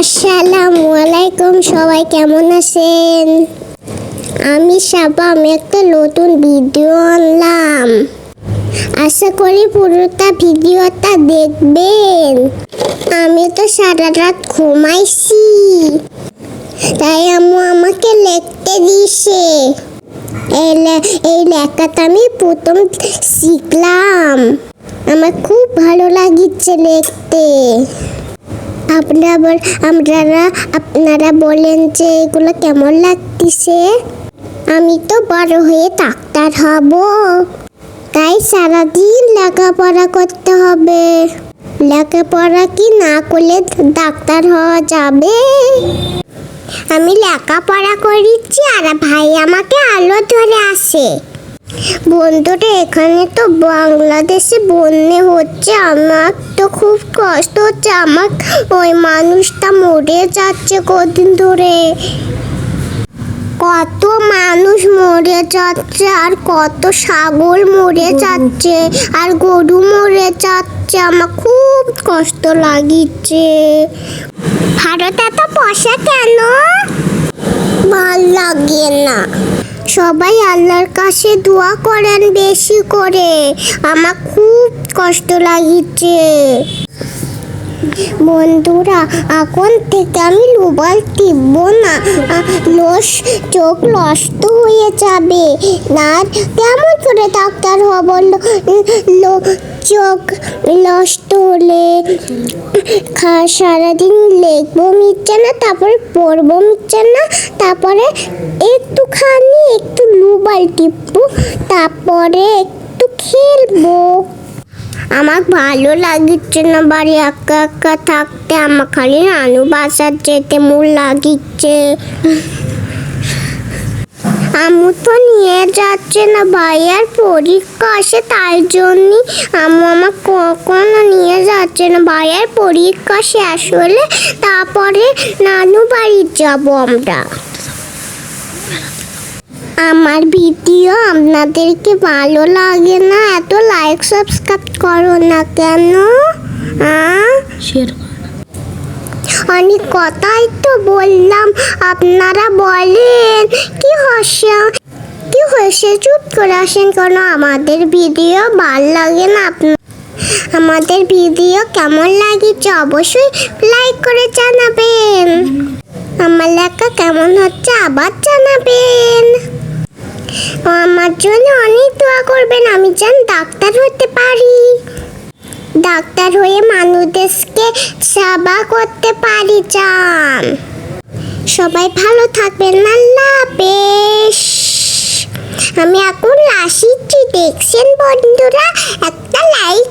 আসসালামু আলাইকুম, সবাই কেমন আছেন? আমি সাবা, আমি একটা নতুন ভিডিও আনলাম। আশা করি পুরোটা ভিডিওটা দেখবেন। আমি তো সারা রাত ঘুমাইছি, তাই আম্মু আমাকে লিখতে দিছে। এই লেখাটা আমি প্রথম শিখলাম। আমার খুব ভালো লাগিচ্ছে লিখতে। আপনারা বলেন যে এগুলো কেমন লাগতেছে। আমি তো বড় হয়ে ডাক্তার হব, তাই সারাদিন লেখাপড়া করতে হবে। লেখাপড়া কি না করলে ডাক্তার হওয়া যাবে? আমি লেখাপড়া করেছি আর ভাই আমাকে আলো ধরে আসে। বন্ধুরা, এখানে তো বাংলাদেশে বন্যা হচ্ছে, আমার তো খুব কষ্ট হচ্ছে। আমার ওই মানুষটা মরে যাচ্ছে কদিন ধরে। কত মানুষ মরে যাচ্ছে, আর কত ছাগল মরে যাচ্ছে, আর গরু মরে যাচ্ছে। আমার খুব কষ্ট লাগিচ্ছে। ভারতে এত পয়সা কেন? ভাল লাগে না। সবাই আল্লাহর কাছে দোয়া করেন বেশি করে। আমার খুব কষ্ট লাগিচ্ছে। বন্ধুরা, এখন থেকে আমি মোবাইল টিপব না, চোখ নষ্ট হয়ে যাবে। না, কেমন করে ডাক্তার হব? চোখ নষ্ট হলে সারাদিন লিখবো মিটছে না, তারপরে পড়বো মিটছে না, তারপরে একটু মোবাইল টিপবো, তারপরে একটু খেলবো। আমার ভালো লাগছে না বাড়ি একা একা থাকতে। আমার খালি নানু বাসার যেতে মন লাগিচ্ছে। আম্মু তো নিয়ে যাচ্ছে না, ভাইয়ার পরীক্ষা আসে, তাই জন্য আম্মু আমার কখনো নিয়ে যাচ্ছে না। ভাইয়ার পরীক্ষা শেষ হলে তারপরে নানু বাড়ি যাব আমরা। আমার ভিডিও আপনাদেরকে ভালো লাগে না? এত লাইক সাবস্ক্রাইব করো না কেন? অনেক কথাই তো বললাম, আপনারা বলেন কি হয়েছে? চুপ করে আসেন কেন? আমাদের ভিডিও ভালো লাগে না? আমাদের ভিডিও কেমন লাগছে অবশ্যই লাইক করে জানাবেন। আমার লেখা কেমন হচ্ছে আবার জানাবেন। আমার জন্য অনেক দোয়া করবেন, আমি যেন ডাক্তার হতে পারি। ডাক্তার হয়ে মানুষদেরকে সেবা করতে পারি। চান সবাই ভালো থাকবেন। আল্লাহ হাফেজ। আমি এখন আসছি, দেখছেন বন্ধুরা? একটা লাইক